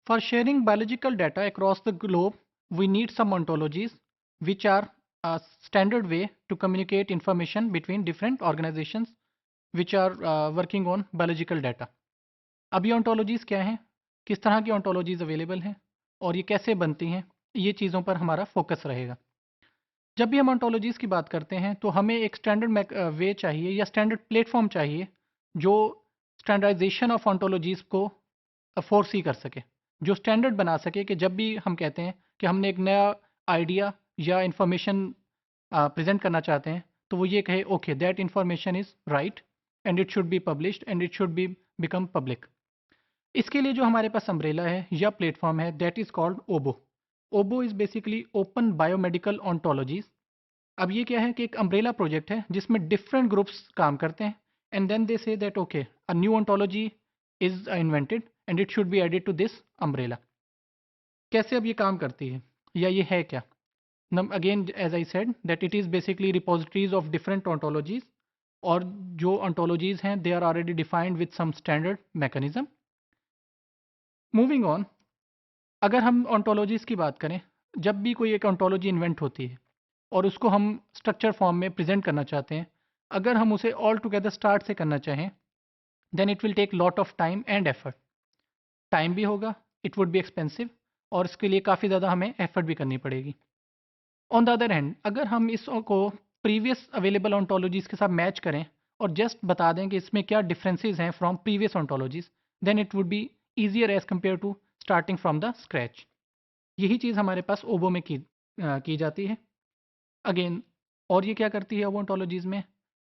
For sharing biological data across the globe, we need some ontologies, which are a standard way to communicate information between different organizations which are working on biological data. अब ये ontologies क्या हैं, किस तरह की ontologies available हैं और ये कैसे बनती हैं, ये चीज़ों पर हमारा फोकस रहेगा। जब भी हम ontologies की बात करते हैं तो हमें एक स्टैंडर्ड वे चाहिए या स्टैंडर्ड प्लेटफॉर्म चाहिए जो स्टैंडर्डाइजेशन ऑफ ontologies को फोर्सी कर सके, जो स्टैंडर्ड बना सके कि जब भी हम कहते हैं कि हमने एक नया आइडिया या इंफॉर्मेशन प्रेजेंट करना चाहते हैं तो वो ये कहे okay that information is right and it should be published and it should be become public. इसके लिए जो हमारे पास अम्ब्रेला है या प्लेटफॉर्म है that is called OBO. OBO is basically open biomedical ontologies. अब ये क्या है कि एक अम्ब्रेला प्रोजेक्ट है जिसमें डिफरेंट ग्रुप्स काम करते हैं and then they say that okay a new ontology is invented and it should be added to this umbrella. कैसे अब ये काम करती है या ये है क्या? Again as I said that it is basically repositories of different ontologies और जो ऑन्टोलॉजीज हैं they are already defined with some standard mechanism. Moving on, अगर हम ऑन्टोलॉजीज की बात करें, जब भी कोई एक ऑन्टोलॉजी इन्वेंट होती है और उसको हम स्ट्रक्चर फॉर्म में प्रेजेंट करना चाहते हैं, अगर हम उसे ऑल टुगेदर स्टार्ट से करना चाहें then it will take lot of time and effort. Time भी होगा, इट वुड बी एक्सपेंसिव और इसके लिए काफ़ी ज़्यादा हमें एफर्ट भी करनी पड़ेगी। ऑन द अदर हैंड अगर हम इसको प्रीवियस अवेलेबल ऑन्टोलॉजीज के साथ मैच करें और जस्ट बता दें कि इसमें क्या डिफरेंसेस हैं from previous ontologies then it would be easier as compare to starting from the scratch. यही चीज़ हमारे पास ओबो में की जाती है। अगेन और ये क्या करती है ओबो ऑन्टोलॉजीज में?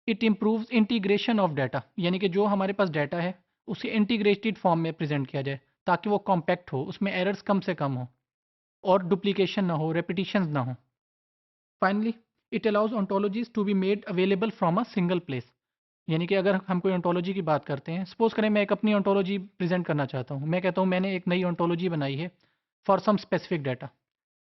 It improves integration of data, यानी कि जो हमारे पास डाटा है उसे इंटीग्रेटेड फॉर्म में प्रेजेंट किया जाए ताकि वो कॉम्पैक्ट हो, उसमें एरर्स कम से कम हो और डुप्लीकेशन ना हो, रेपिटिशंस ना हो। Finally it allows ontologies to be made available from a single place. यानी कि अगर हम कोई ऑन्टोलॉजी की बात करते हैं, सपोज करें मैं एक अपनी ऑन्टोलॉजी प्रेजेंट करना चाहता हूँ, मैं कहता हूँ मैंने एक नई ऑन्टोलॉजी बनाई है फॉर सम स्पेसिफिक डाटा।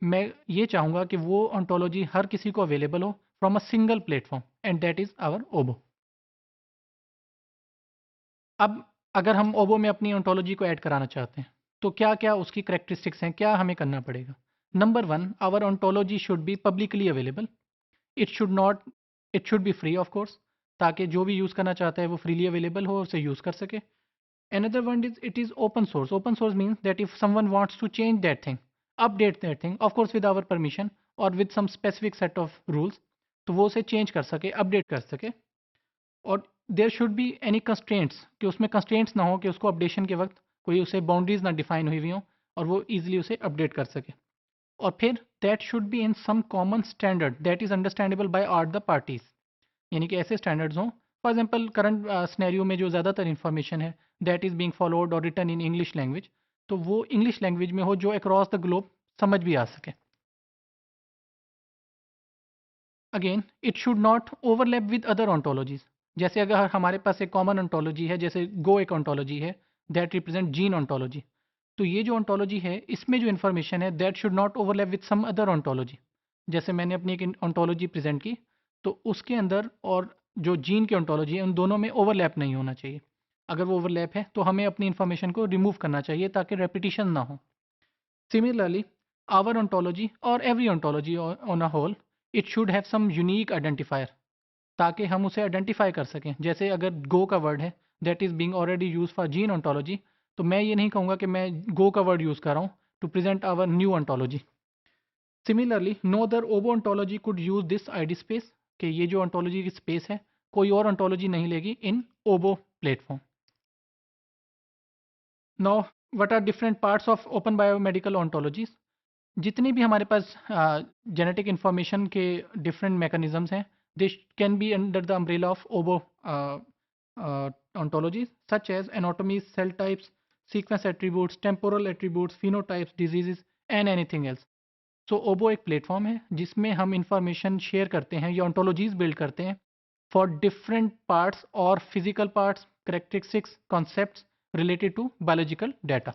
मैं ये चाहूँगा कि वो ऑन्टोलॉजी हर किसी को अवेलेबल हो from a single platform and that is our OBO. अब अगर हम ओबो में अपनी ऑन्टोलॉजी को ऐड कराना चाहते हैं तो क्या क्या उसकी करेक्टरिस्टिक्स हैं, क्या हमें करना पड़ेगा? Number one, our ontology should be publicly available. It should not it should be free of course, ताकि जो भी यूज़ करना चाहता है वो फ्रीली अवेलेबल हो और उसे यूज़ कर सके। Another one is it is open source. Open source means that if someone wants to change that thing, update that thing, of course with our permission or with some specific set of rules, तो वो उसे change कर सके, update कर सके। और there should be any constraints, कि उसमें कंस्ट्रेंट्स ना हो कि उसको अपडेशन के वक्त कोई उसे बाउंड्रीज ना डिफाइन हुई हुई हों और वो ईजिली उसे अपडेट कर सके। और फिर that should be in some common standard that is understandable by all the parties. यानी कि ऐसे स्टैंडर्ड्स हों, फॉर एग्जांपल करंट सिनेरियो में जो ज़्यादातर इन्फॉर्मेशन है दैट इज़ बीइंग फॉलोड और रिटन इन इंग्लिश लैंग्वेज, तो वो इंग्लिश लैंग्वेज में हो जो अक्रॉस द ग्लोब समझ भी आ सके। Again it should not overlap with other ontologies. जैसे अगर हमारे पास एक कॉमन ऑन्टोलॉजी है, जैसे गो एक ऑन्टोलॉजी है दैट रिप्रेजेंट जीन ऑन्टोलॉजी, तो ये जो ऑन्टोलॉजी है इसमें जो इन्फॉर्मेशन है that should not overlap with some other ontology. जैसे मैंने अपनी एक ऑन्टोलॉजी प्रेजेंट की तो उसके अंदर और जो जीन की ऑन्टोलॉजी है उन दोनों में ओवरलैप नहीं होना चाहिए। अगर वो ओवरलैप है तो हमें अपनी इन्फॉर्मेशन को रिमूव करना चाहिए ताकि रेपिटिशन ना हो। Similarly, our ontology or every ontology on a whole, it should have some unique identifier ताकि हम उसे आइडेंटिफाई कर सकें। जैसे अगर गो का वर्ड है that is being already use for gene ontology, तो मैं ये नहीं कहूँगा कि मैं गो का वर्ड यूज़ कर रहा हूँ to present our new ontology। Similarly no other OBO ontology could use this ID space, कि ये जो ontology की स्पेस है कोई और ontology नहीं लेगी in OBO platform. Now what are different parts of open biomedical ontologies? जितनी भी हमारे पास जेनेटिक इंफॉर्मेशन के डिफरेंट मैकेनिज्म्स हैं this can be under the umbrella of OBO ontologies such as anatomies, cell types, sequence attributes, temporal attributes, phenotypes, diseases and anything else. सो ओबो एक platform है जिसमें हम इंफॉर्मेशन शेयर करते हैं या ontologies बिल्ड करते हैं फॉर डिफरेंट पार्ट्स और physical parts, characteristics, concepts related to biological data.